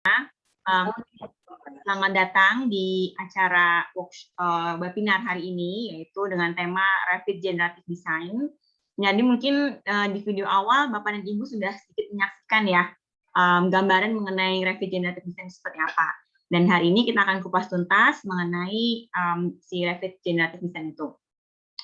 Um, Selamat datang di acara webinar hari ini, yaitu dengan tema Rapid Generative Design. Jadi mungkin di video awal Bapak dan Ibu sudah sedikit menyaksikan ya gambaran mengenai Rapid Generative Design seperti apa. Dan hari ini kita akan kupas tuntas mengenai si Rapid Generative Design itu.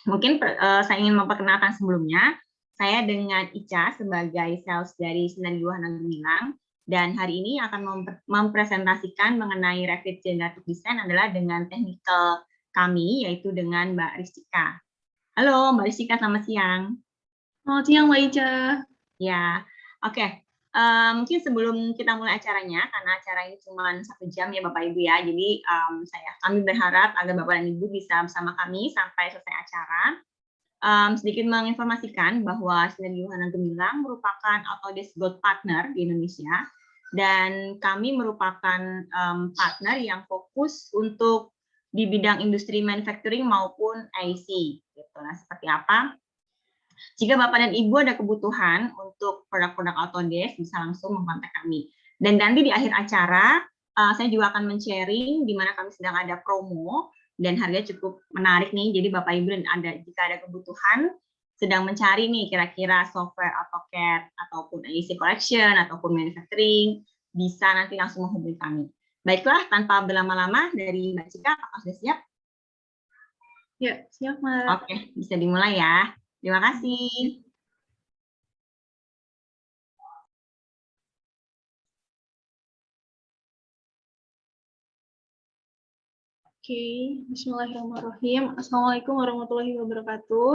Mungkin saya ingin memperkenalkan sebelumnya, saya dengan Ica sebagai sales dari Sinergi Wahana Gemilang. Dan hari ini akan mempresentasikan mengenai Rapid Generative Design adalah dengan technical kami, yaitu dengan Mbak Ristika. Halo Mbak Ristika, selamat siang. Selamat siang Mbak Ica. Ya, oke. Mungkin sebelum kita mulai acaranya, karena acara ini cuma 1 jam ya Bapak Ibu ya, jadi kami berharap agar Bapak dan Ibu bisa bersama kami sampai selesai acara. Sedikit menginformasikan bahwa Sinergi Wahana Gemilang merupakan Autodesk Gold Partner di Indonesia, dan kami merupakan partner yang fokus untuk di bidang industri manufacturing maupun IC. Gitu. Nah, seperti apa? Jika Bapak dan Ibu ada kebutuhan untuk produk-produk Autodesk, bisa langsung mengontak kami. Dan nanti di akhir acara, saya juga akan men-sharing di mana kami sedang ada promo, dan harganya cukup menarik nih. Jadi Bapak Ibu jika ada kebutuhan, sedang mencari nih kira-kira software AutoCAD ataupun AEC Collection ataupun manufacturing, bisa nanti langsung menghubungi kami. Baiklah, tanpa berlama-lama, dari Mbak Cika, apakah sudah siap? Ya, siap Mbak. Oke, bisa dimulai ya. Terima kasih. Oke, bismillahirrahmanirrahim. Assalamualaikum warahmatullahi wabarakatuh.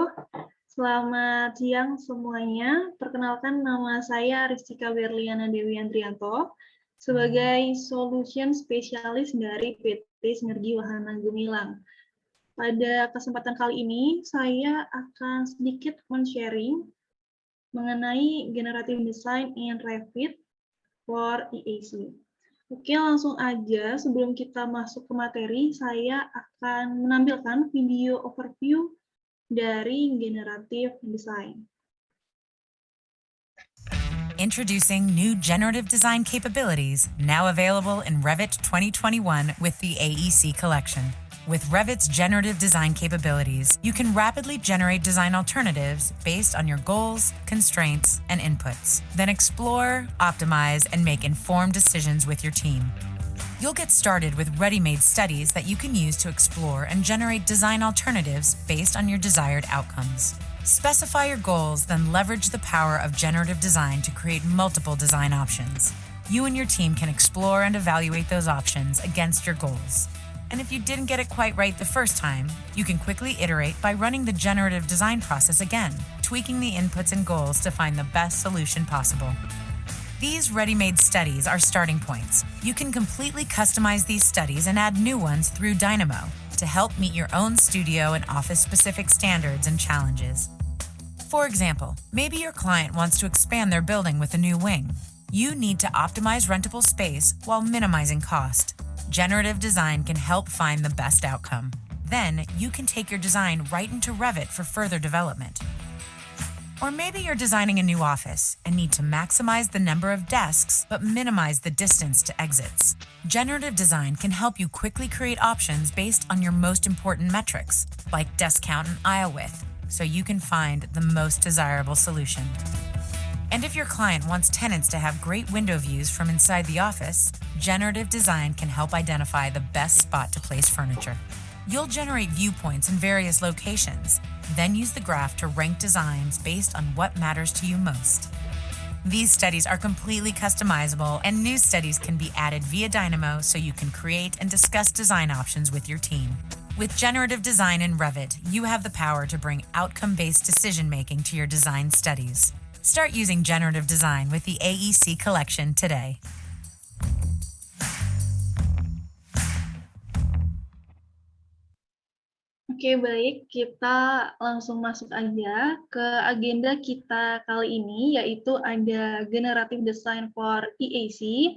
Selamat siang semuanya. Perkenalkan, nama saya Ristika Berliana Dewi Andrianto sebagai Solution Specialist dari PT Sinergi Wahana Gemilang. Pada kesempatan kali ini, saya akan sedikit men-sharing mengenai Generative Design in Revit for EAC. Oke, langsung aja sebelum kita masuk ke materi, saya akan menampilkan video overview dari Generative Design. Introducing new generative design capabilities, now available in Revit 2021 with the AEC collection. With Revit's generative design capabilities, you can rapidly generate design alternatives based on your goals, constraints, and inputs. Then explore, optimize, and make informed decisions with your team. You'll get started with ready-made studies that you can use to explore and generate design alternatives based on your desired outcomes. Specify your goals, then leverage the power of generative design to create multiple design options. You and your team can explore and evaluate those options against your goals. And if you didn't get it quite right the first time, you can quickly iterate by running the generative design process again, tweaking the inputs and goals to find the best solution possible. These ready-made studies are starting points. You can completely customize these studies and add new ones through Dynamo to help meet your own studio and office-specific standards and challenges. For example, maybe your client wants to expand their building with a new wing. You need to optimize rentable space while minimizing cost. Generative design can help find the best outcome. Then you can take your design right into Revit for further development. Or maybe you're designing a new office and need to maximize the number of desks but minimize the distance to exits. Generative design can help you quickly create options based on your most important metrics, like desk count and aisle width, so you can find the most desirable solution. And if your client wants tenants to have great window views from inside the office, generative design can help identify the best spot to place furniture. You'll generate viewpoints in various locations, then use the graph to rank designs based on what matters to you most. These studies are completely customizable, and new studies can be added via Dynamo so you can create and discuss design options with your team. With generative design in Revit, you have the power to bring outcome-based decision-making to your design studies. Start using generative design with the AEC collection today. Oke, baik. Kita langsung masuk aja ke agenda kita kali ini, yaitu ada Generative Design for EAC,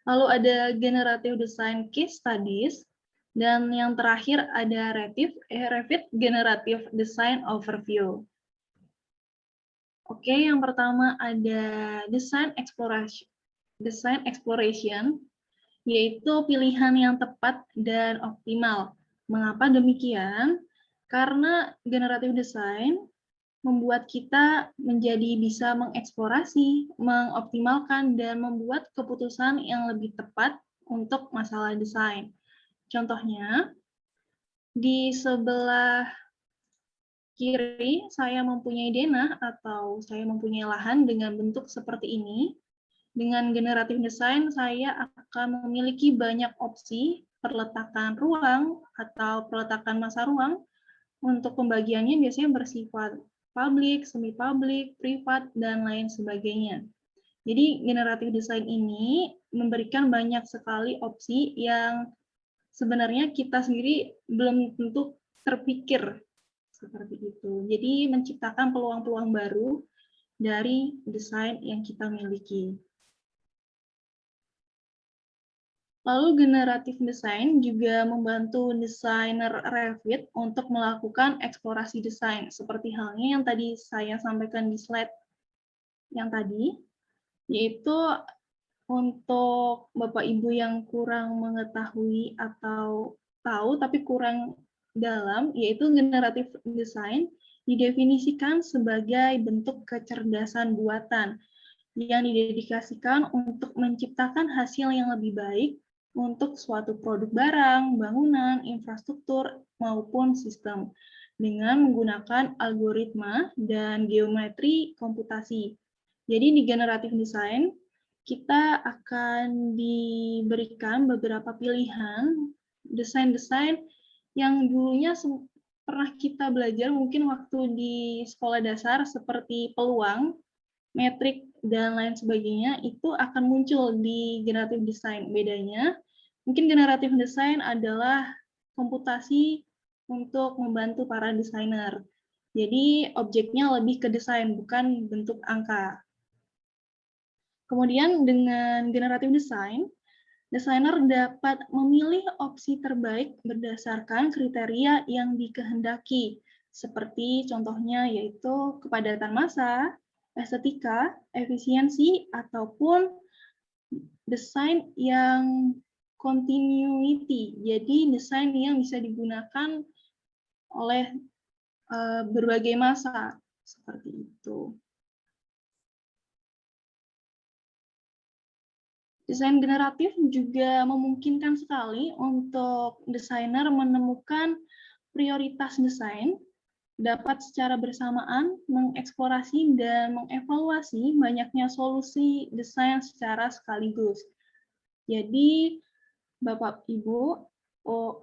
lalu ada Generative Design Case Studies, dan yang terakhir ada Revit Generative Design Overview. Oke, yang pertama ada Design Exploration. yaitu pilihan yang tepat dan optimal. Mengapa demikian? Karena generative design membuat kita menjadi bisa mengeksplorasi, mengoptimalkan, dan membuat keputusan yang lebih tepat untuk masalah desain. Contohnya, di sebelah kiri saya mempunyai denah atau saya mempunyai lahan dengan bentuk seperti ini. Dengan generative design, saya akan memiliki banyak opsi perletakan ruang atau perletakan masa ruang. Untuk pembagiannya biasanya bersifat publik, semi-publik, privat, dan lain sebagainya. Jadi generative design ini memberikan banyak sekali opsi yang sebenarnya kita sendiri belum tentu terpikir seperti itu. Jadi menciptakan peluang-peluang baru dari desain yang kita miliki. Lalu generative design juga membantu desainer Revit untuk melakukan eksplorasi desain, seperti halnya yang tadi saya sampaikan di slide yang tadi, yaitu untuk Bapak Ibu yang kurang mengetahui atau tahu tapi kurang dalam, yaitu generative design didefinisikan sebagai bentuk kecerdasan buatan yang didedikasikan untuk menciptakan hasil yang lebih baik untuk suatu produk barang, bangunan, infrastruktur, maupun sistem dengan menggunakan algoritma dan geometri komputasi. Jadi di generative design, kita akan diberikan beberapa pilihan desain-desain yang dulunya pernah kita belajar mungkin waktu di sekolah dasar seperti peluang, metrik, dan lain sebagainya, itu akan muncul di generative design. Bedanya, mungkin generative design adalah komputasi untuk membantu para desainer. Jadi objeknya lebih ke desain, bukan bentuk angka. Kemudian dengan generative design, desainer dapat memilih opsi terbaik berdasarkan kriteria yang dikehendaki, seperti contohnya yaitu kepadatan massa, estetika, efisiensi, ataupun desain yang continuity. Jadi desain yang bisa digunakan oleh berbagai massa, seperti itu. Desain generatif juga memungkinkan sekali untuk desainer menemukan prioritas desain, dapat secara bersamaan mengeksplorasi dan mengevaluasi banyaknya solusi desain secara sekaligus. Jadi, Bapak, Ibu,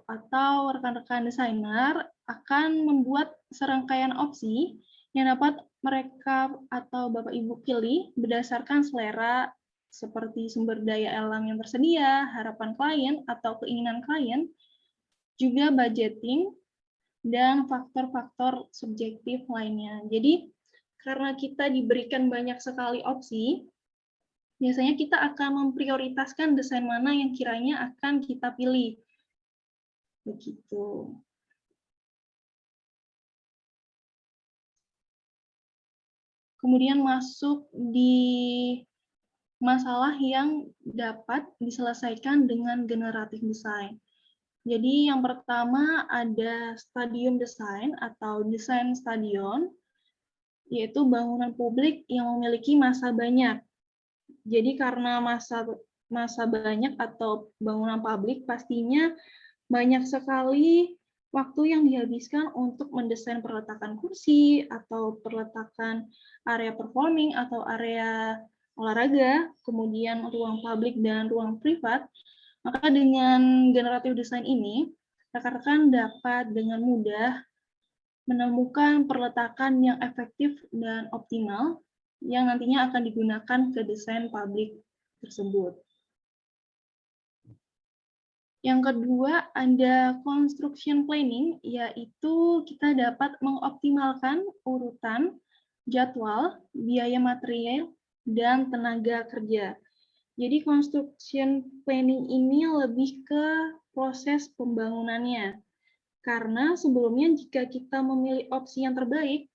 atau rekan-rekan desainer akan membuat serangkaian opsi yang dapat mereka atau Bapak Ibu pilih berdasarkan selera seperti sumber daya alam yang tersedia, harapan klien atau keinginan klien, juga budgeting, dan faktor-faktor subjektif lainnya. Jadi, karena kita diberikan banyak sekali opsi, biasanya kita akan memprioritaskan desain mana yang kiranya akan kita pilih. Begitu. Kemudian masuk di masalah yang dapat diselesaikan dengan generative design. Jadi yang pertama ada stadium design atau desain stadion, yaitu bangunan publik yang memiliki massa banyak. Jadi karena massa banyak atau bangunan publik, pastinya banyak sekali waktu yang dihabiskan untuk mendesain perletakan kursi atau perletakan area performing atau area olahraga, kemudian ruang publik dan ruang privat. Maka dengan generative design ini, rekan-rekan dapat dengan mudah menemukan perletakan yang efektif dan optimal yang nantinya akan digunakan ke desain publik tersebut. Yang kedua, ada construction planning, yaitu kita dapat mengoptimalkan urutan, jadwal, biaya material, dan tenaga kerja. Jadi construction planning ini lebih ke proses pembangunannya. Karena sebelumnya jika kita memilih opsi yang terbaik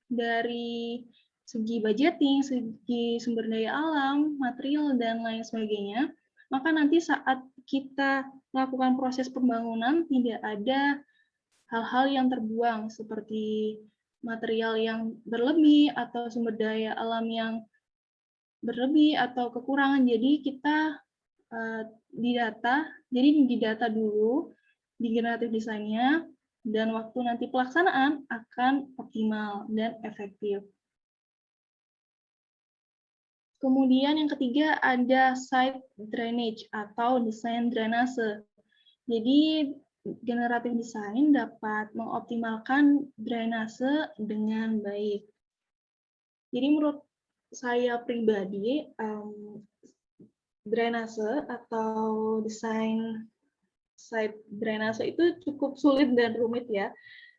dari segi budgeting, segi sumber daya alam, material, dan lain sebagainya, maka nanti saat kita melakukan proses pembangunan tidak ada hal-hal yang terbuang seperti material yang berlebih atau sumber daya alam yang berlebih atau kekurangan. Jadi kita didata dulu di generatif desainnya, dan waktu nanti pelaksanaan akan optimal dan efektif. Kemudian yang ketiga ada site drainage atau desain drainase. Jadi generatif desain dapat mengoptimalkan drainase dengan baik. Jadi menurut saya pribadi, drainase atau desain site drainase itu cukup sulit dan rumit ya,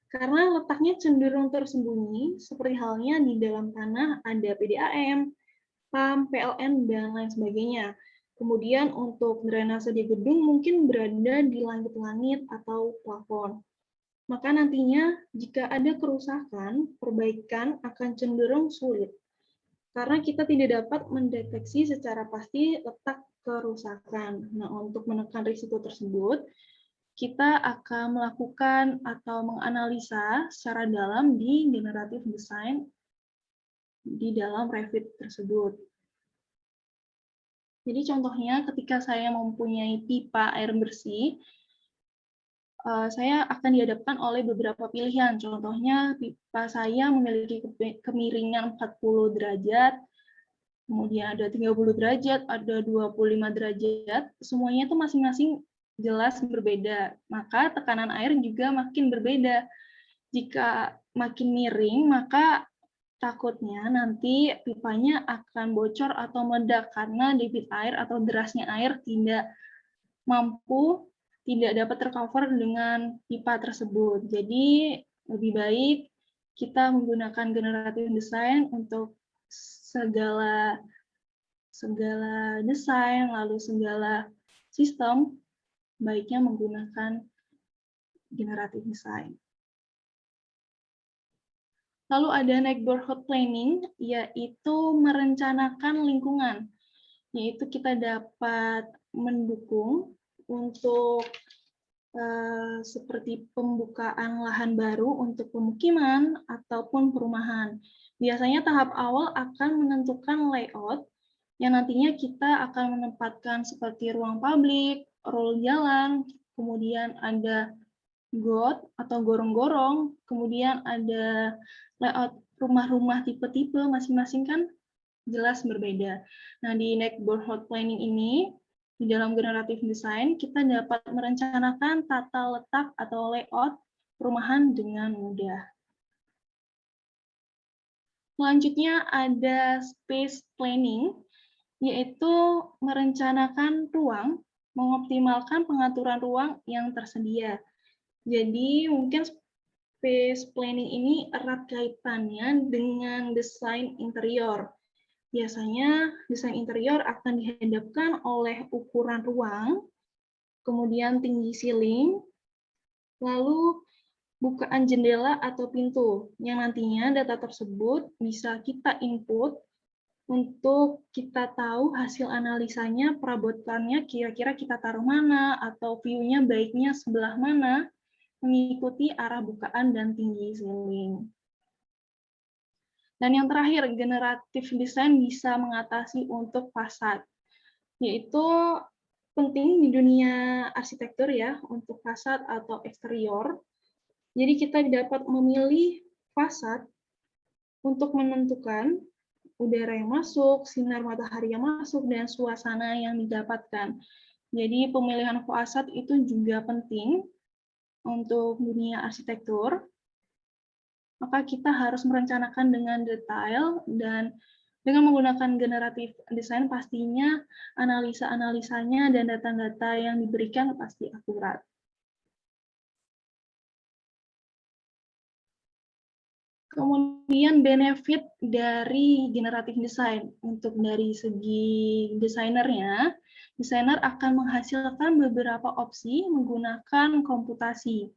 karena letaknya cenderung tersembunyi, seperti halnya di dalam tanah ada PDAM, PAM, PLN, dan lain sebagainya. Kemudian untuk drainase di gedung mungkin berada di langit-langit atau plafon. Maka nantinya jika ada kerusakan, perbaikan akan cenderung sulit, karena kita tidak dapat mendeteksi secara pasti letak kerusakan. Nah, untuk menekan risiko tersebut, kita akan melakukan atau menganalisa secara dalam di generatif design di dalam Revit tersebut. Jadi contohnya ketika saya mempunyai pipa air bersih, saya akan dihadapkan oleh beberapa pilihan. Contohnya pipa saya memiliki kemiringan 40 derajat, kemudian ada 30 derajat, ada 25 derajat, semuanya itu masing-masing jelas berbeda. Maka tekanan air juga makin berbeda. Jika makin miring, maka takutnya nanti pipanya akan bocor atau meledak karena debit air atau derasnya air tidak dapat tercover dengan pipa tersebut. Jadi lebih baik kita menggunakan generatif design untuk segala desain, lalu segala sistem, baiknya menggunakan generatif design. Lalu ada neighborhood planning, yaitu merencanakan lingkungan, yaitu kita dapat mendukung untuk seperti pembukaan lahan baru untuk pemukiman ataupun perumahan. Biasanya tahap awal akan menentukan layout, yang nantinya kita akan menempatkan seperti ruang publik, rel jalan, kemudian ada got atau gorong-gorong, kemudian ada layout rumah-rumah tipe-tipe, masing-masing kan jelas berbeda. Nah, di neighborhood planning ini, di dalam generatif design, kita dapat merencanakan tata letak atau layout perumahan dengan mudah. Selanjutnya ada space planning, yaitu merencanakan ruang, mengoptimalkan pengaturan ruang yang tersedia. Jadi mungkin space planning ini erat kaitannya dengan desain interior. Biasanya desain interior akan dihadapkan oleh ukuran ruang, kemudian tinggi ceiling, lalu bukaan jendela atau pintu, yang nantinya data tersebut bisa kita input untuk kita tahu hasil analisanya, perabotannya kira-kira kita taruh mana, atau view-nya baiknya sebelah mana, mengikuti arah bukaan dan tinggi ceiling. Dan yang terakhir, generatif design bisa mengatasi untuk fasad, yaitu penting di dunia arsitektur ya, untuk fasad atau eksterior. Jadi kita dapat memilih fasad untuk menentukan udara yang masuk, sinar matahari yang masuk, dan suasana yang didapatkan. Jadi pemilihan fasad itu juga penting untuk dunia arsitektur. Maka kita harus merencanakan dengan detail, dan dengan menggunakan generatif design pastinya analisa-analisanya dan data-data yang diberikan pasti akurat. Kemudian benefit dari generatif design, untuk dari segi desainernya, desainer akan menghasilkan beberapa opsi menggunakan komputasi.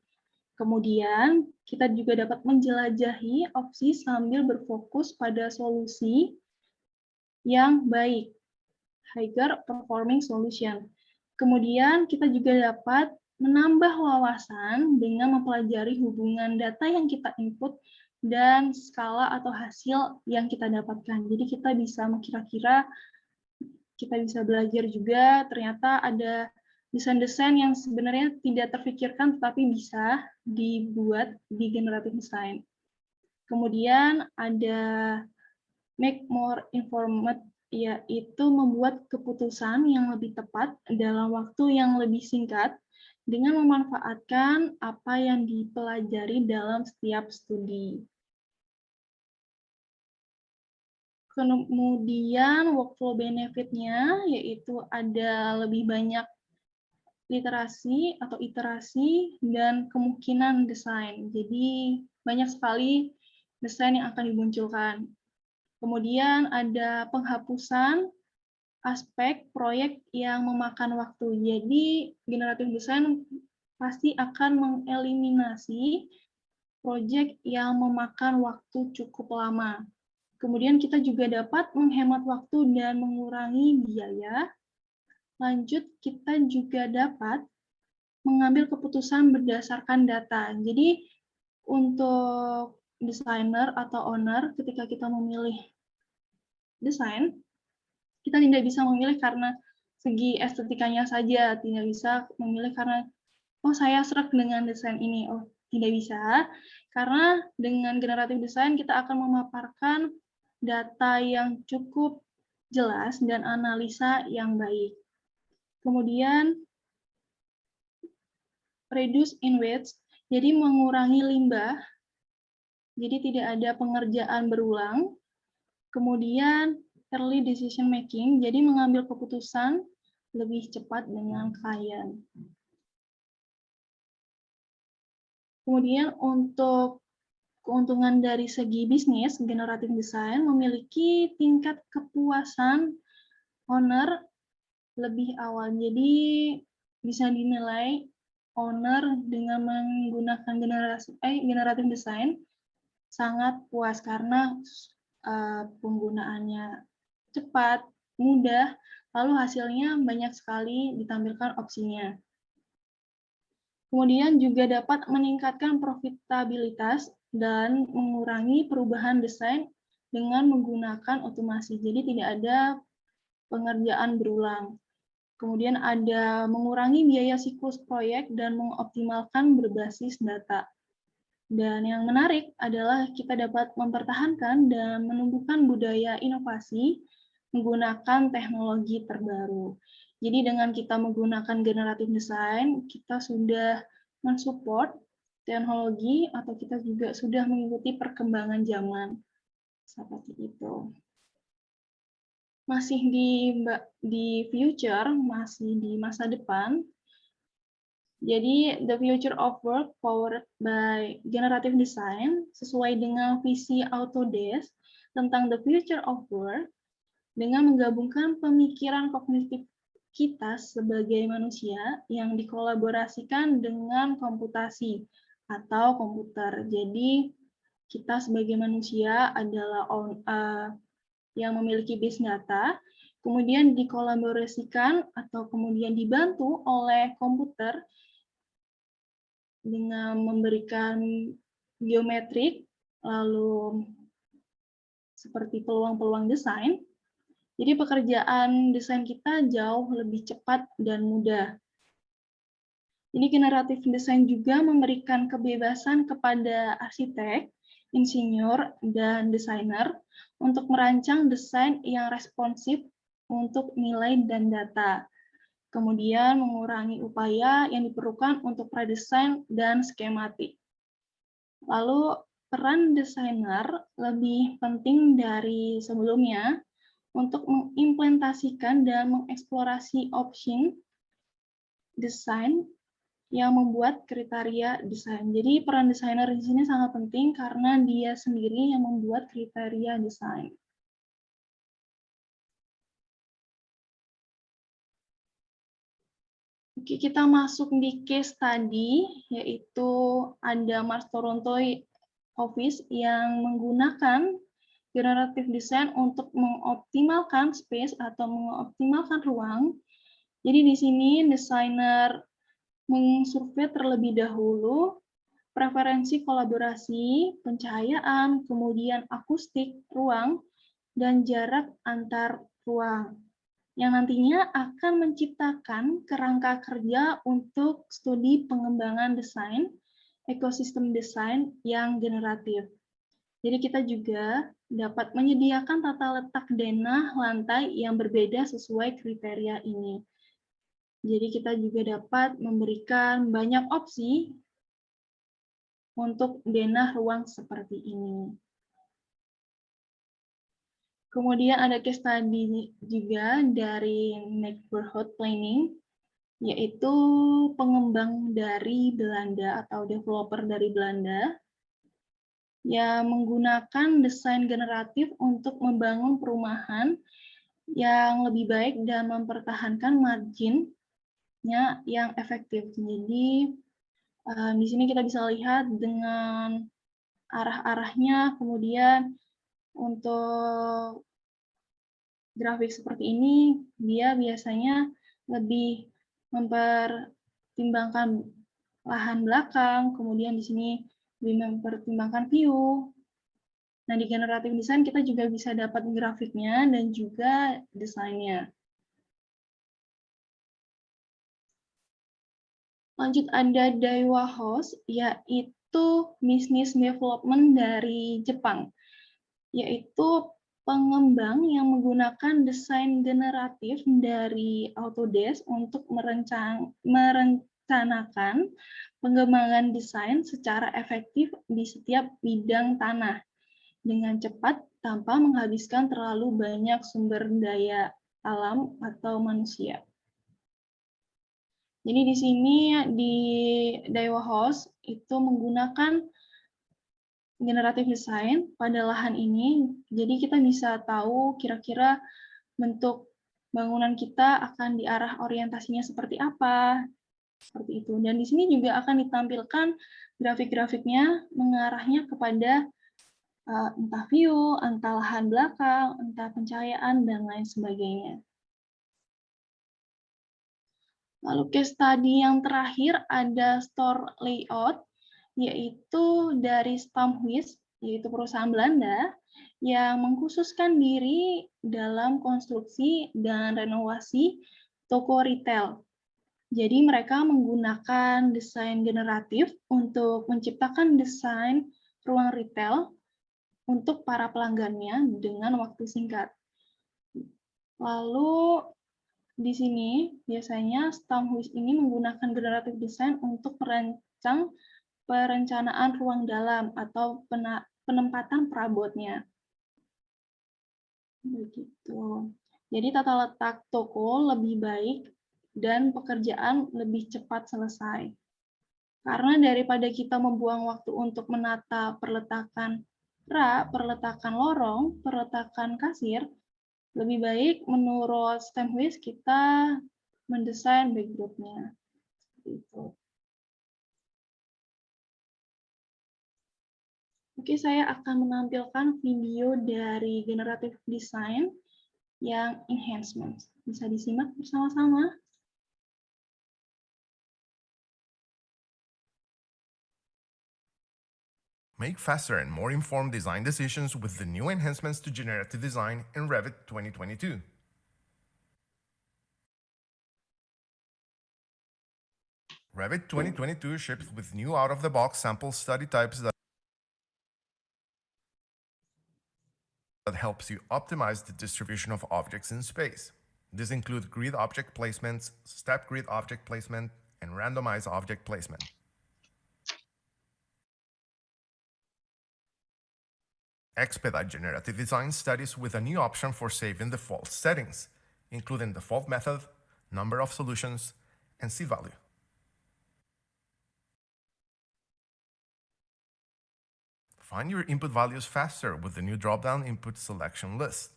Kemudian kita juga dapat menjelajahi opsi sambil berfokus pada solusi yang baik. higher performing solution. Kemudian kita juga dapat menambah wawasan dengan mempelajari hubungan data yang kita input dan skala atau hasil yang kita dapatkan. Jadi kita bisa kira-kira, kita bisa belajar juga ternyata ada desain-desain yang sebenarnya tidak terpikirkan tetapi bisa dibuat di generative design. Kemudian ada make more informed, yaitu membuat keputusan yang lebih tepat dalam waktu yang lebih singkat dengan memanfaatkan apa yang dipelajari dalam setiap studi. Kemudian workflow benefit-nya yaitu ada lebih banyak literasi atau iterasi dan kemungkinan desain. Jadi banyak sekali desain yang akan dimunculkan. Kemudian ada penghapusan aspek proyek yang memakan waktu. Jadi generative design pasti akan mengeliminasi proyek yang memakan waktu cukup lama. Kemudian kita juga dapat menghemat waktu dan mengurangi biaya. Lanjut, kita juga dapat mengambil keputusan berdasarkan data. Jadi untuk desainer atau owner ketika kita memilih desain, kita tidak bisa memilih karena segi estetikanya saja, tidak bisa memilih karena oh saya serak dengan desain ini, oh tidak bisa, karena dengan generative design kita akan memaparkan data yang cukup jelas dan analisa yang baik. Kemudian reduce in waste, jadi mengurangi limbah, jadi tidak ada pengerjaan berulang. Kemudian early decision making, jadi mengambil keputusan lebih cepat dengan klien. Kemudian untuk keuntungan dari segi bisnis, generative design memiliki tingkat kepuasan owner lebih awal. Jadi bisa dinilai owner dengan menggunakan generative design sangat puas karena penggunaannya cepat, mudah, lalu hasilnya banyak sekali ditampilkan opsinya. Kemudian juga dapat meningkatkan profitabilitas dan mengurangi perubahan desain dengan menggunakan otomasi. Jadi tidak ada pengerjaan berulang. Kemudian ada mengurangi biaya siklus proyek dan mengoptimalkan berbasis data. Dan yang menarik adalah kita dapat mempertahankan dan menumbuhkan budaya inovasi menggunakan teknologi terbaru. Jadi dengan kita menggunakan generative design, kita sudah mensupport teknologi atau kita juga sudah mengikuti perkembangan zaman. Seperti itu. Masih di future, masih di masa depan. Jadi, the future of work powered by generative design sesuai dengan visi Autodesk tentang the future of work dengan menggabungkan pemikiran kognitif kita sebagai manusia yang dikolaborasikan dengan komputasi atau komputer. Jadi, kita sebagai manusia adalah yang memiliki base data, kemudian dikolaborasikan atau kemudian dibantu oleh komputer dengan memberikan geometrik, lalu seperti peluang-peluang desain. Jadi pekerjaan desain kita jauh lebih cepat dan mudah. Jadi generative design juga memberikan kebebasan kepada arsitek, insinyur, dan desainer untuk merancang desain yang responsif untuk nilai dan data. Kemudian mengurangi upaya yang diperlukan untuk pradesain dan skematik. Lalu peran desainer lebih penting dari sebelumnya untuk mengimplementasikan dan mengeksplorasi opsi desain yang membuat kriteria desain. Jadi peran desainer di sini sangat penting karena dia sendiri yang membuat kriteria desain. Oke, kita masuk di case study, yaitu ada Mars Toronto Office yang menggunakan generative design untuk mengoptimalkan space atau mengoptimalkan ruang. Jadi di sini desainer mengsurvei terlebih dahulu preferensi kolaborasi, pencahayaan, kemudian akustik ruang, dan jarak antar ruang, yang nantinya akan menciptakan kerangka kerja untuk studi pengembangan desain, ekosistem desain yang generatif. Jadi kita juga dapat menyediakan tata letak denah lantai yang berbeda sesuai kriteria ini. Jadi kita juga dapat memberikan banyak opsi untuk denah ruang seperti ini. Kemudian ada case study juga dari neighborhood planning, yaitu pengembang dari Belanda atau developer dari Belanda yang menggunakan desain generatif untuk membangun perumahan yang lebih baik dan mempertahankan margin-nya yang efektif. Jadi di sini kita bisa lihat dengan arah-arahnya, kemudian untuk grafik seperti ini, dia biasanya lebih mempertimbangkan lahan belakang, kemudian di sini lebih mempertimbangkan view. Nah, di generative design kita juga bisa dapat grafiknya dan juga desainnya. Lanjut ada Daiwa House, yaitu bisnis development dari Jepang, yaitu pengembang yang menggunakan desain generatif dari Autodesk untuk merencanakan pengembangan desain secara efektif di setiap bidang tanah dengan cepat tanpa menghabiskan terlalu banyak sumber daya alam atau manusia. Jadi di sini di Daiwa House itu menggunakan generative design pada lahan ini, jadi kita bisa tahu kira-kira bentuk bangunan kita akan diarah orientasinya seperti apa, seperti itu. Dan di sini juga akan ditampilkan grafik-grafiknya mengarahnya kepada entah view, entah lahan belakang, entah pencahayaan, dan lain sebagainya. Lalu case study yang terakhir ada store layout, yaitu dari Stamhuis, yaitu perusahaan Belanda, yang mengkhususkan diri dalam konstruksi dan renovasi toko retail. Jadi mereka menggunakan desain generatif untuk menciptakan desain ruang retail untuk para pelanggannya dengan waktu singkat. Lalu di sini biasanya Stamhuis ini menggunakan generative design untuk merancang perencanaan ruang dalam atau penempatan perabotnya. Begitu. Jadi tata letak toko lebih baik dan pekerjaan lebih cepat selesai. Karena daripada kita membuang waktu untuk menata perletakan rak, perletakan lorong, perletakan kasir, lebih baik menurut Stamhuis kita mendesain background-nya. Gitu. Oke, saya akan menampilkan video dari generative design yang enhancement. Bisa disimak bersama-sama. Make faster and more informed design decisions with the new enhancements to generative design in Revit 2022. Revit 2022 ships with new out-of-the-box sample study types that helps you optimize the distribution of objects in space. These include grid object placements, step grid object placement, and randomized object placement. Expedite generative design studies with a new option for saving default settings, including default method, number of solutions, and seed value. Find your input values faster with the new drop-down input selection list.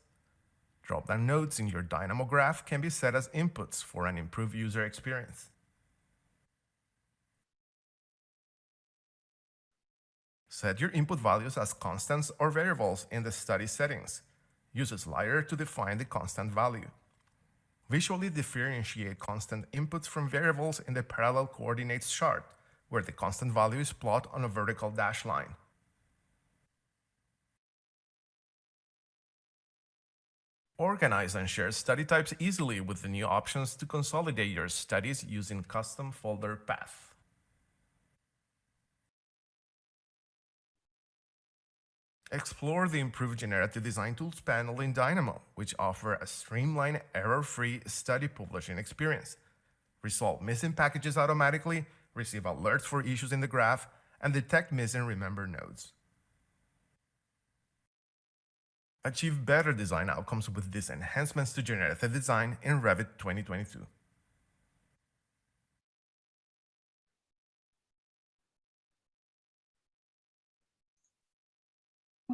Drop-down nodes in your Dynamo graph can be set as inputs for an improved user experience. Set your input values as constants or variables in the study settings. Use a slider to define the constant value. Visually differentiate constant inputs from variables in the parallel coordinates chart, where the constant value is plotted on a vertical dashed line. Organize and share study types easily with the new options to consolidate your studies using custom folder path. Explore the improved generative design tools panel in Dynamo, which offer a streamlined, error-free study publishing experience. Resolve missing packages automatically, receive alerts for issues in the graph, and detect missing remember nodes. Achieve better design outcomes with these enhancements to generative design in Revit 2022.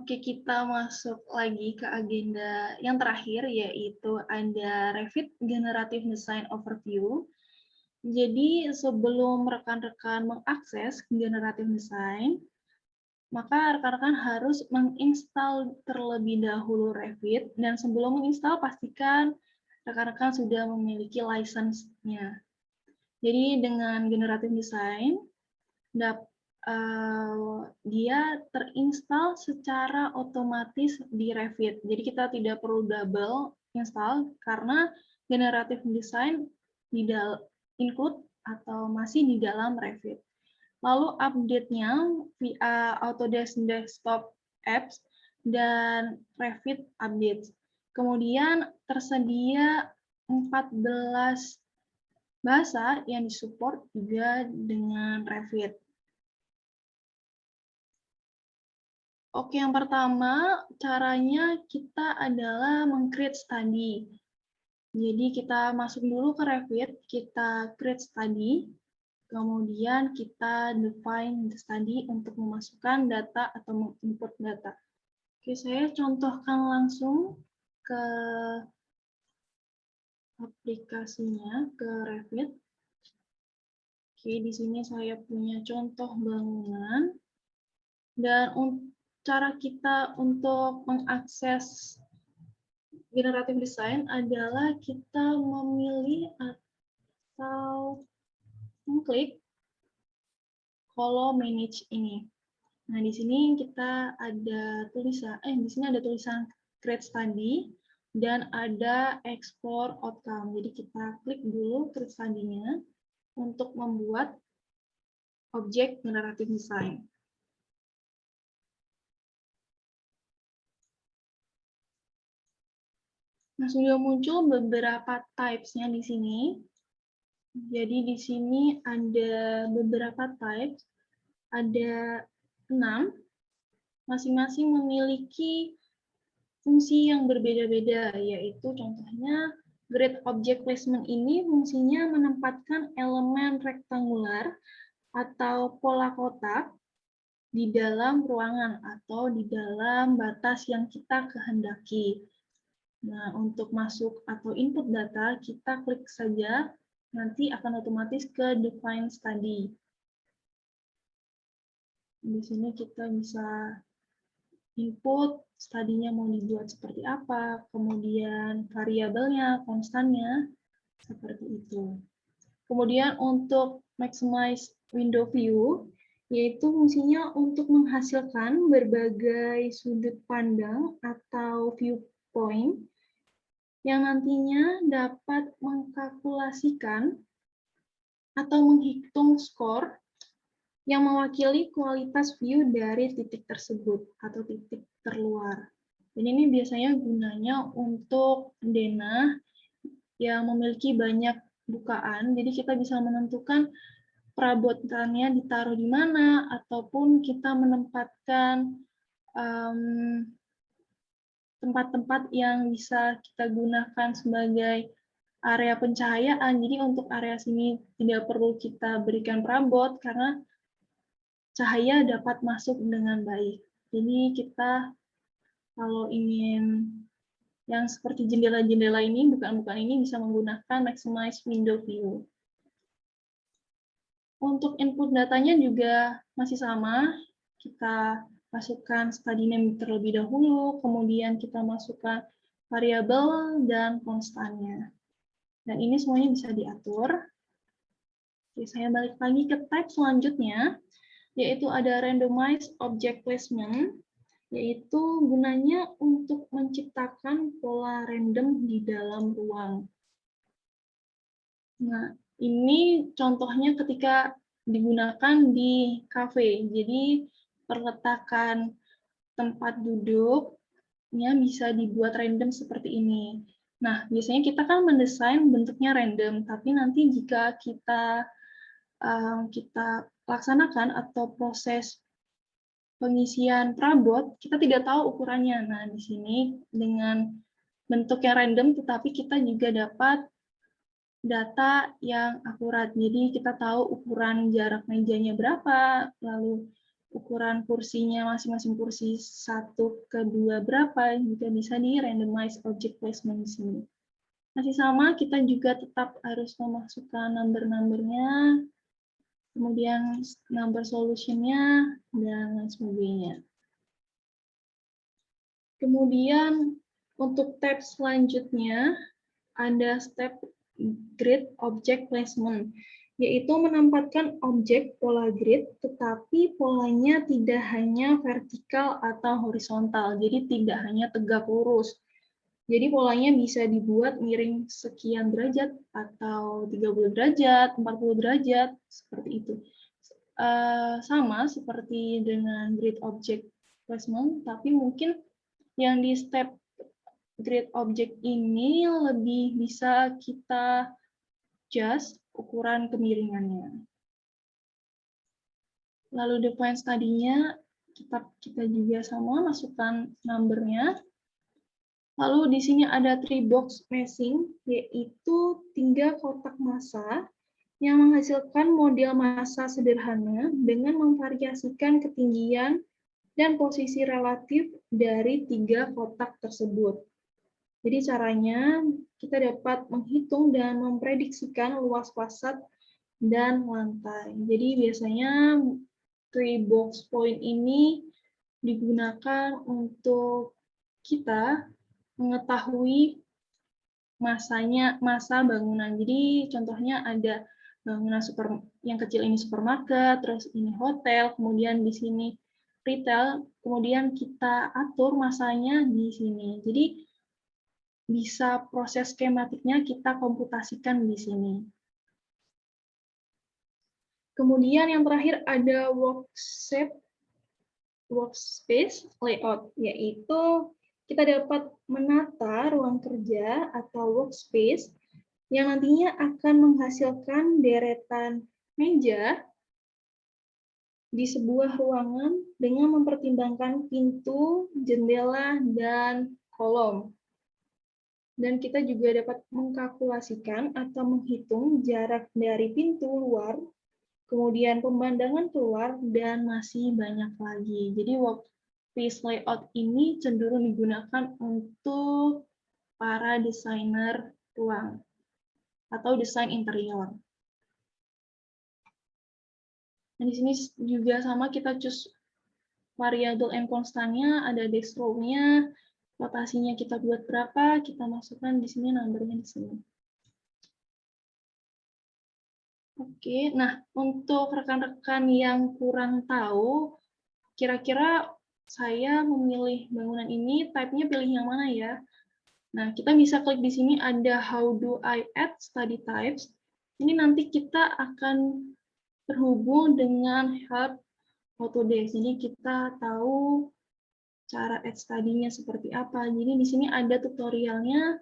Oke, kita masuk lagi ke agenda yang terakhir, yaitu ada Revit Generative Design Overview. Jadi sebelum rekan-rekan mengakses Generative Design, maka rekan-rekan harus menginstal terlebih dahulu Revit, dan sebelum menginstal pastikan rekan-rekan sudah memiliki license-nya. Jadi dengan Generative Design, dia terinstal secara otomatis di Revit. Jadi kita tidak perlu double install karena Generative Design include atau masih di dalam Revit. Lalu update-nya via Autodesk Desktop Apps dan Revit Updates. Kemudian tersedia 14 bahasa yang disupport juga dengan Revit. Oke, yang pertama caranya kita adalah meng-create study. Jadi kita masuk dulu ke Revit, kita create study, kemudian kita define the study untuk memasukkan data atau menginput data. Oke, saya contohkan langsung ke aplikasinya, ke Revit. Oke, di sini saya punya contoh bangunan. Dan cara kita untuk mengakses Generative Design adalah kita memilih atau mengklik kolom manage ini. Nah, di sini kita ada tulisan create study dan ada export outcome. Jadi kita klik dulu create study-nya untuk membuat objek Generative Design. Nah, sudah muncul beberapa types-nya di sini. Jadi di sini ada beberapa types, ada 6, masing-masing memiliki fungsi yang berbeda-beda, yaitu contohnya Grid Object Placement ini fungsinya menempatkan elemen rektangular atau pola kotak di dalam ruangan atau di dalam batas yang kita kehendaki. Nah, untuk masuk atau input data, kita klik saja, nanti akan otomatis ke Define Study. Di sini kita bisa input studinya mau dibuat seperti apa, kemudian variabelnya, konstannya, seperti itu. Kemudian untuk Maximize Window View, yaitu fungsinya untuk menghasilkan berbagai sudut pandang atau viewpoint yang nantinya dapat mengkalkulasikan atau menghitung skor yang mewakili kualitas view dari titik tersebut atau titik terluar. Dan ini biasanya gunanya untuk denah yang memiliki banyak bukaan, jadi kita bisa menentukan perabotannya ditaruh di mana, ataupun kita menempatkan tempat-tempat yang bisa kita gunakan sebagai area pencahayaan. Jadi untuk area sini tidak perlu kita berikan perabot karena cahaya dapat masuk dengan baik. Jadi kita kalau ingin yang seperti jendela-jendela ini, bukaan-bukaan ini bisa menggunakan Maximize Window View. Untuk input datanya juga masih sama, kita masukkan study name terlebih dahulu, kemudian kita masukkan variabel dan konstannya. Dan ini semuanya bisa diatur. Oke, saya balik lagi ke type selanjutnya, yaitu ada randomized object placement, yaitu gunanya untuk menciptakan pola random di dalam ruang. Nah, ini contohnya ketika digunakan di kafe. Jadi, perletakan tempat duduknya bisa dibuat random seperti ini. Nah, biasanya kita kan mendesain bentuknya random, tapi nanti jika kita laksanakan atau proses pengisian perabot, kita tidak tahu ukurannya. Nah, di sini dengan bentuk yang random, tetapi kita juga dapat data yang akurat. Jadi kita tahu ukuran jarak mejanya berapa, lalu ukuran kursinya masing-masing kursi 1 ke 2 berapa, juga bisa di randomize object placement di sini. Masih sama, kita juga tetap harus memasukkan number-numbernya, kemudian number solution-nya, dan lain sebagainya. Kemudian untuk tab selanjutnya, ada step grid object placement, yaitu menempatkan objek pola grid, tetapi polanya tidak hanya vertikal atau horizontal, jadi tidak hanya tegak lurus. Jadi polanya bisa dibuat miring sekian derajat, atau 30 derajat, 40 derajat, seperti itu. Sama seperti dengan grid object placement, tapi mungkin yang di step grid object ini lebih bisa kita adjust ukuran kemiringannya. Lalu define study-nya, kita juga sama masukkan number-nya. Lalu di sini ada 3 box meshing, yaitu 3 kotak massa yang menghasilkan model massa sederhana dengan memvariasikan ketinggian dan posisi relatif dari 3 kotak tersebut. Jadi caranya kita dapat menghitung dan memprediksikan luas fasad dan lantai. Jadi biasanya 3 box point ini digunakan untuk kita mengetahui massa bangunan. Jadi contohnya ada bangunan yang kecil ini supermarket, terus ini hotel, kemudian di sini retail, kemudian kita atur massanya di sini. Jadi bisa proses skematiknya kita komputasikan di sini. Kemudian yang terakhir ada workspace layout, yaitu kita dapat menata ruang kerja atau workspace yang nantinya akan menghasilkan deretan meja di sebuah ruangan dengan mempertimbangkan pintu, jendela, dan kolom. Dan kita juga dapat mengkalkulasikan atau menghitung jarak dari pintu luar, kemudian pemandangan keluar, dan masih banyak lagi. Jadi workspace layout ini cenderung digunakan untuk para desainer ruang atau desain interior. Nah, di sini juga sama, kita choose variabel and constantnya, ada desk row-nya, rotasinya kita buat berapa, kita masukkan di sini numbernya di sini. Oke, nah untuk rekan-rekan yang kurang tahu, kira-kira saya memilih bangunan ini, type-nya pilih yang mana ya? Nah, kita bisa klik di sini ada How do I add study types. Ini nanti kita akan terhubung dengan Help Autodesk. Jadi kita tahu cara add study-nya seperti apa. Jadi di sini ada tutorialnya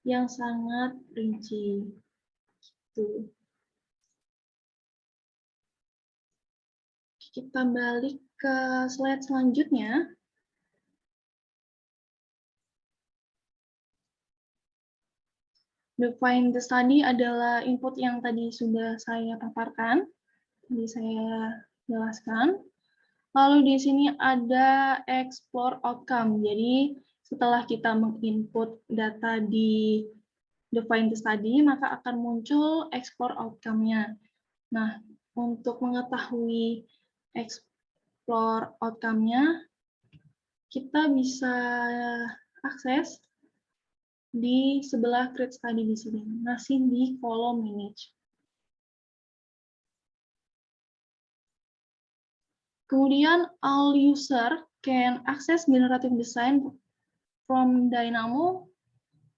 yang sangat rinci. Gitu. Kita balik ke slide selanjutnya. Define the study adalah input yang tadi sudah saya paparkan, tadi saya jelaskan. Lalu di sini ada explore outcome. Jadi setelah kita menginput data di define the study, maka akan muncul explore outcome-nya. Nah, untuk mengetahui explore outcome-nya, kita bisa akses di sebelah create study di sini, masih di kolom manage. Kemudian all user can access generative design from Dynamo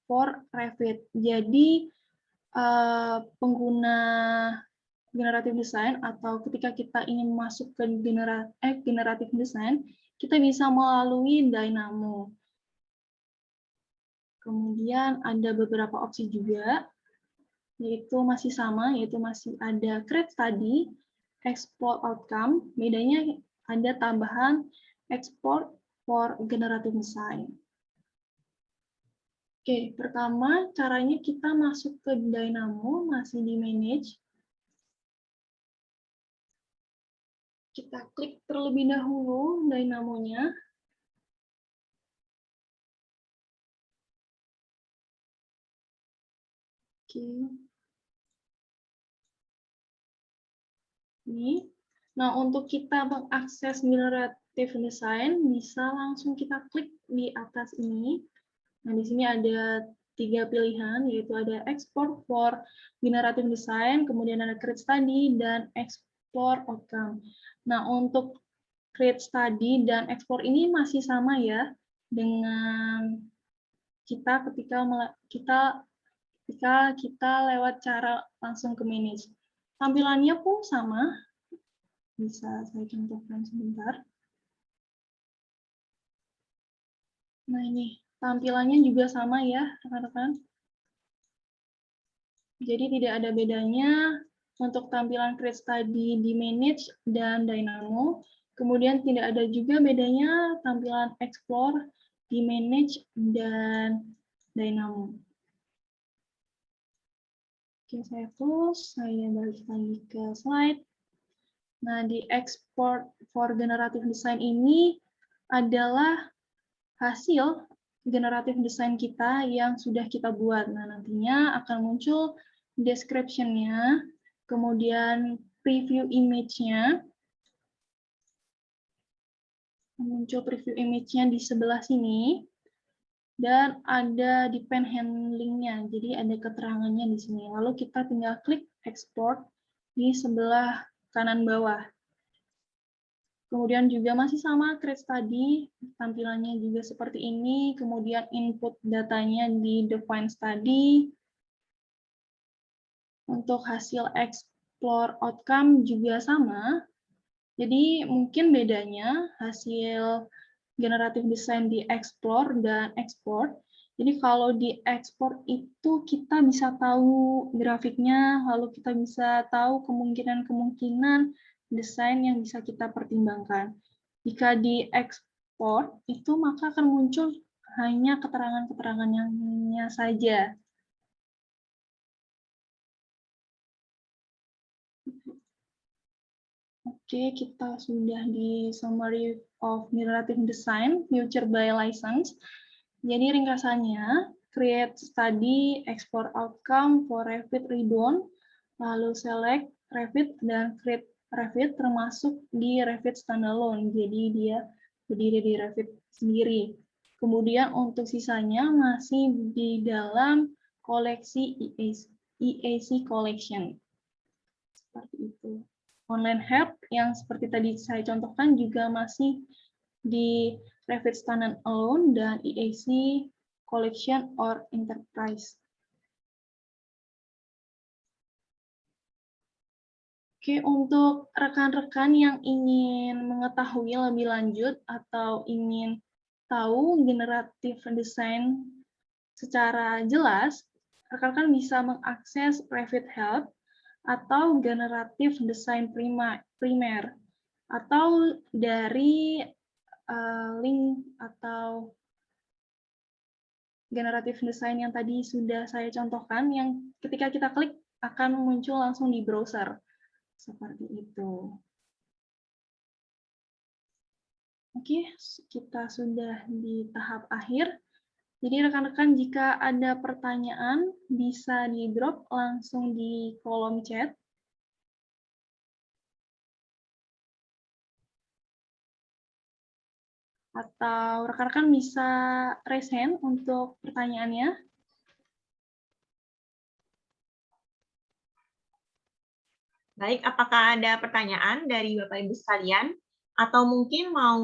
for Revit. Jadi pengguna generative design atau ketika kita ingin masuk ke generative design, kita bisa melalui Dynamo. Kemudian ada beberapa opsi juga, yaitu masih sama, yaitu masih ada create study, export outcome, bedanya ada tambahan export for generative design. Oke, pertama caranya kita masuk ke Dynamo, masih di manage. Kita klik terlebih dahulu Dynamo-nya. Oke. Ini. Nah, untuk kita mengakses generative design, bisa langsung kita klik di atas ini. Nah, di sini ada 3 pilihan, yaitu ada export for generative design, kemudian ada create study, dan export outcome. Nah, untuk create study dan export ini masih sama ya dengan kita ketika kita lewat cara langsung ke manage. Tampilannya pun sama. Bisa saya contohkan sebentar. Nah, ini tampilannya juga sama ya, rekan-rekan. Jadi tidak ada bedanya untuk tampilan create study di manage dan Dynamo. Kemudian tidak ada juga bedanya tampilan explore di manage dan Dynamo. Oke, saya close, saya balik lagi ke slide. Nah, di export for generative design ini adalah hasil generative design kita yang sudah kita buat. Nah, nantinya akan muncul description-nya, kemudian preview image-nya, muncul preview image-nya di sebelah sini, dan ada depend handling-nya, jadi ada keterangannya di sini. Lalu kita tinggal klik export di sebelah kanan bawah. Kemudian juga masih sama create study, tampilannya juga seperti ini, kemudian input datanya di define study. Untuk hasil explore outcome juga sama. Jadi mungkin bedanya hasil generative design di explore dan export. Jadi kalau di export itu kita bisa tahu grafiknya, lalu kita bisa tahu kemungkinan-kemungkinan desain yang bisa kita pertimbangkan. Jika di export itu maka akan muncul hanya keterangan-keterangannya saja. Oke, kita sudah di summary of generative design, future by license. Jadi ringkasannya, create study, export outcome for Revit Ribbon, lalu select Revit dan create Revit termasuk di Revit standalone. Jadi dia berdiri di Revit sendiri. Kemudian untuk sisanya masih di dalam koleksi EAC Collection. Seperti itu. Online help yang seperti tadi saya contohkan juga masih di Revit Standalone dan EAC Collection or Enterprise. Oke, untuk rekan-rekan yang ingin mengetahui lebih lanjut atau ingin tahu generative design secara jelas, rekan-rekan bisa mengakses Revit Help atau generative design primer, atau dari link atau generative design yang tadi sudah saya contohkan, yang ketika kita klik akan muncul langsung di browser. Seperti itu. Oke, kita sudah di tahap akhir. Jadi rekan-rekan jika ada pertanyaan bisa di-drop langsung di kolom chat. Atau rekan-rekan bisa raise hand untuk pertanyaannya. Baik, apakah ada pertanyaan dari Bapak Ibu sekalian? Atau mungkin mau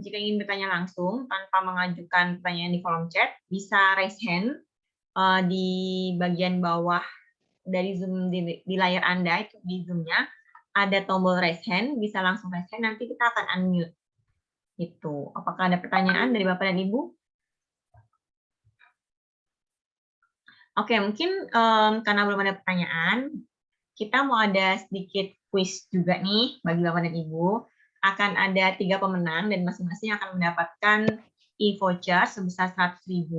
jika ingin bertanya langsung tanpa mengajukan pertanyaan di kolom chat, bisa raise hand di bagian bawah dari Zoom di layar Anda, itu di Zoom-nya ada tombol raise hand, bisa langsung raise hand, nanti kita akan unmute. Itu. Apakah ada pertanyaan dari Bapak dan Ibu? Oke, mungkin karena belum ada pertanyaan, kita mau ada sedikit quiz juga nih bagi Bapak dan Ibu. Akan ada 3 pemenang dan masing-masing akan mendapatkan e-voucher sebesar 100.000.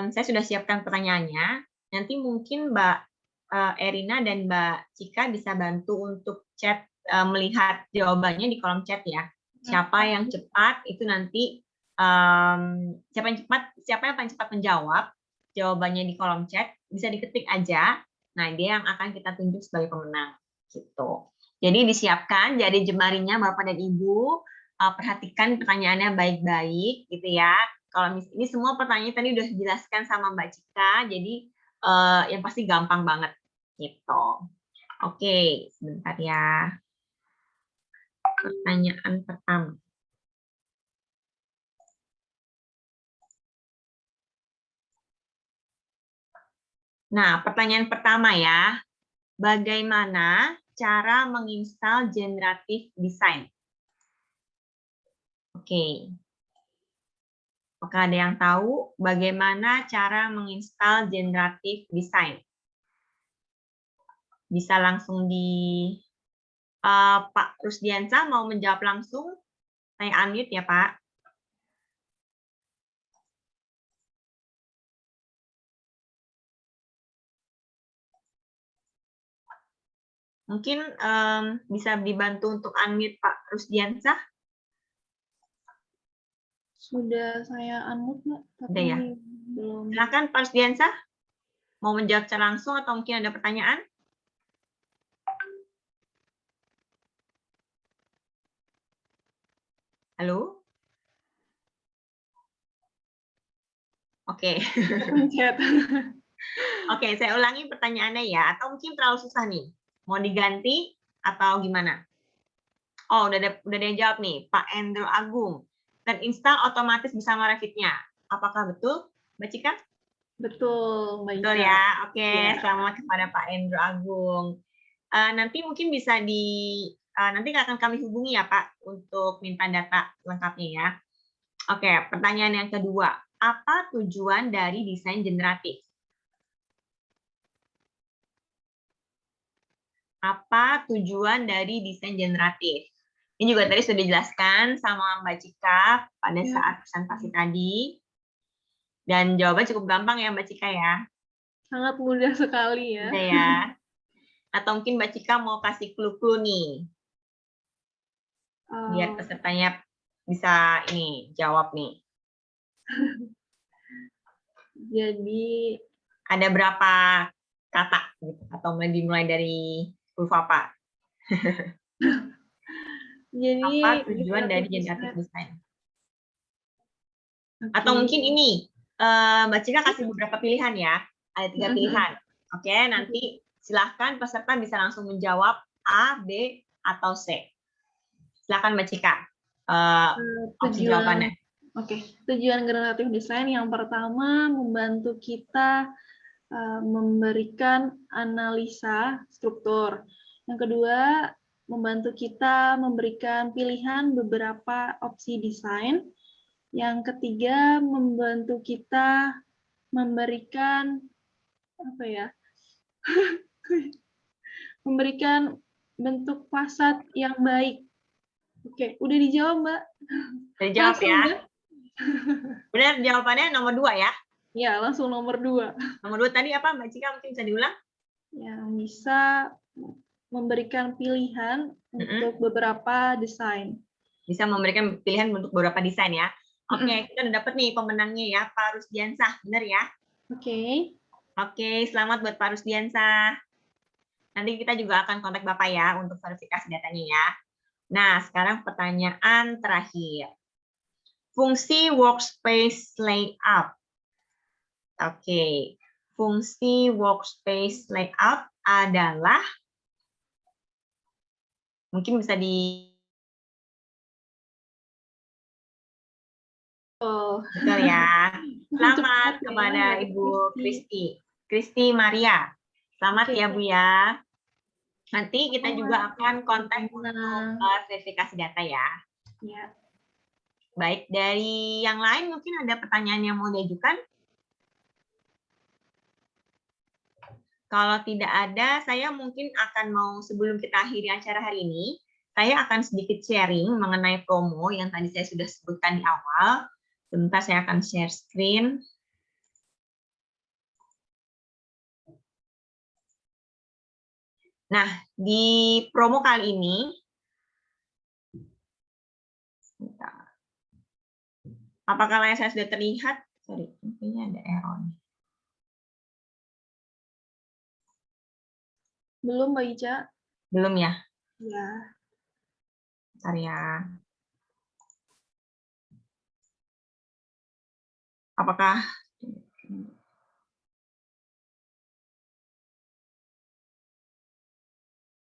Saya sudah siapkan pertanyaannya. Nanti mungkin Mbak Erina dan Mbak Cika bisa bantu untuk chat melihat jawabannya di kolom chat ya. Siapa yang cepat itu nanti siapa yang paling cepat menjawab jawabannya di kolom chat bisa diketik aja. Nah, dia yang akan kita tunjuk sebagai pemenang gitu. Jadi disiapkan jari jemarinya Bapak dan Ibu, perhatikan pertanyaannya baik-baik gitu ya. Kalau ini semua pertanyaan tadi udah dijelaskan sama Mbak Cika, jadi yang pasti gampang banget gitu. Oke, sebentar ya. Pertanyaan pertama. Nah, pertanyaan pertama ya. Bagaimana cara menginstal generative design? Oke. Apakah ada yang tahu bagaimana cara menginstal generative design? Bisa langsung di Pak Rusdiansa mau menjawab langsung? Saya unmute ya, Pak. Mungkin bisa dibantu untuk unmute Pak Rusdiansa? Sudah saya unmute, Mbak, tapi Udah ya? belum. Silakan Pak Rusdiansa. Mau menjawab secara langsung atau mungkin ada pertanyaan? Halo? Oke. Pencet. Oke, saya ulangi pertanyaannya ya. Atau mungkin terlalu susah nih. Mau diganti atau gimana? Oh, udah ada yang jawab nih, Pak Endro Agung. Terinstall otomatis bersama Revit-nya. Apakah betul, Mbak Cika? Betul, Mbak Betul Ica. ya. Oke, Ya. selamat kepada Pak Endro Agung. Nanti mungkin bisa nanti akan kami hubungi ya Pak untuk minta data lengkapnya ya. Oke, pertanyaan yang kedua. Apa tujuan dari desain generatif? Apa tujuan dari desain generatif? Ini juga tadi sudah dijelaskan sama Mbak Cika pada saat presentasi tadi. Dan jawabannya cukup gampang ya Mbak Cika ya. Sangat mudah sekali ya. Udah ya. Atau mungkin Mbak Cika mau kasih clue-clue nih. Biar pesertanya bisa ini jawab nih. Jadi Ada berapa kata gitu atau dimulai dari huruf apa? Jadi Apa tujuan dari generative design? Okay. Atau mungkin ini Mbak Cika kasih beberapa pilihan ya. Ada 3 pilihan. Oke, nanti silahkan peserta bisa langsung menjawab A, B, atau C. Silahkan Mbak Cika. Opsi jawabannya. Oke, tujuan generatif desain yang pertama membantu kita memberikan analisa struktur. Yang kedua, membantu kita memberikan pilihan beberapa opsi desain. Yang ketiga, membantu kita memberikan apa ya? memberikan bentuk fasad yang baik. Oke, udah dijawab, Mbak. Udah dijawab ya. Mbak? Benar jawabannya nomor 2 ya? Ya, langsung nomor 2. Nomor 2 tadi apa Mbak Cika? Mungkin bisa diulang? Yang bisa memberikan pilihan untuk beberapa desain. Bisa memberikan pilihan untuk beberapa desain ya. Oke, kita udah dapet nih pemenangnya ya, Pak Rusdiansa. Benar ya? Oke. Oke, selamat buat Pak Rusdiansa. Nanti kita juga akan kontak Bapak ya untuk verifikasi datanya ya. Nah, sekarang pertanyaan terakhir. Fungsi workspace layout. Oke, fungsi workspace layout adalah, mungkin bisa di betul ya. Selamat Cepat ya, kepada Mbak Ibu Kristi. Kristi Maria. Selamat Oke, ya Bu ya. Nanti kita juga selamat. akan kontak Nah, untuk verifikasi data ya. ya. Baik, dari yang lain mungkin ada pertanyaan yang mau diajukan? Kalau tidak ada, saya mungkin akan mau, sebelum kita akhiri acara hari ini, saya akan sedikit sharing mengenai promo yang tadi saya sudah sebutkan di awal. Sebentar saya akan share screen. Nah, di promo kali ini, apakah layar saya sudah terlihat? Sorry, intinya ada error. Belum, Mbak Ica? Belum ya? Ya. Bentar ya. Apakah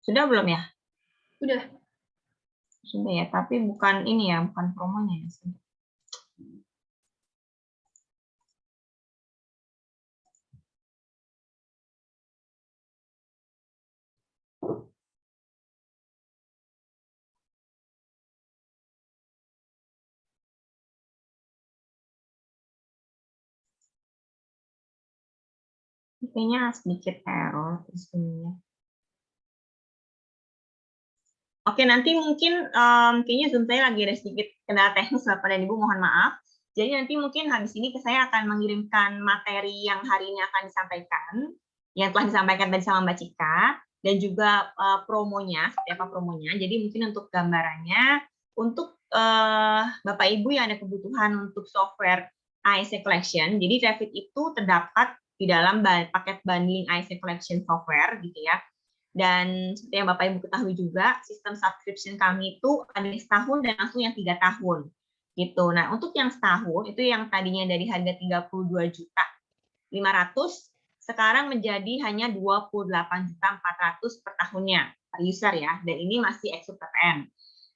sudah belum ya? Udah. Sudah ya, tapi bukan ini ya, bukan promonya ya. Kayaknya sedikit error di sini. Oke, nanti mungkin kayaknya Zoom saya lagi ada sedikit kendala teknis, Bapak dan Ibu, mohon maaf. Jadi nanti mungkin habis ini saya akan mengirimkan materi yang hari ini akan disampaikan, yang telah disampaikan tadi sama Mbak Cika, dan juga promonya, seperti apa promonya. Jadi mungkin untuk gambarannya, untuk Bapak Ibu yang ada kebutuhan untuk software AEC Collection, jadi Revit itu terdapat di dalam paket bundling AEC Collection software, gitu ya. Dan seperti yang Bapak Ibu ketahui juga, sistem subscription kami itu ada yang setahun dan langsung yang 3 tahun. Gitu. Nah, untuk yang setahun itu yang tadinya dari harga 32.500.000 sekarang menjadi hanya 28.400.000 per tahunnya per user ya. Dan ini masih eksklusif PPN.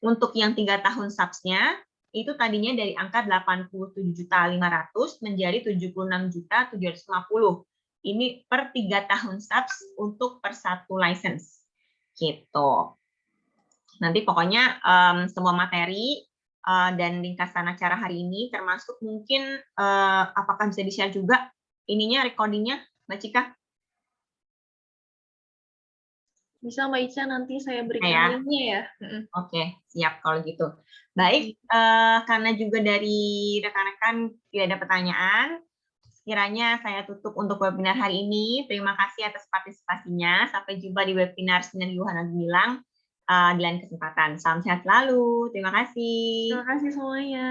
Untuk yang 3 tahun subs-nya itu tadinya dari angka 87.500.000 menjadi 76.750.000. Ini per 3 tahun subs untuk per 1 license. Gitu. Nanti pokoknya semua materi dan ringkasan acara hari ini, termasuk mungkin apakah bisa di-share juga ininya, recordingnya, Mbak Cika? Bisa, Mbak Ica, nanti saya berikan Ya. linknya ya. Oke, siap kalau gitu. Baik, karena juga dari rekan-rekan tidak ada pertanyaan, sekiranya saya tutup untuk webinar hari ini. Terima kasih atas partisipasinya. Sampai jumpa di webinar Sinergi Wahana Gemilang di lain kesempatan. Salam sehat selalu. Terima kasih. Terima kasih semuanya.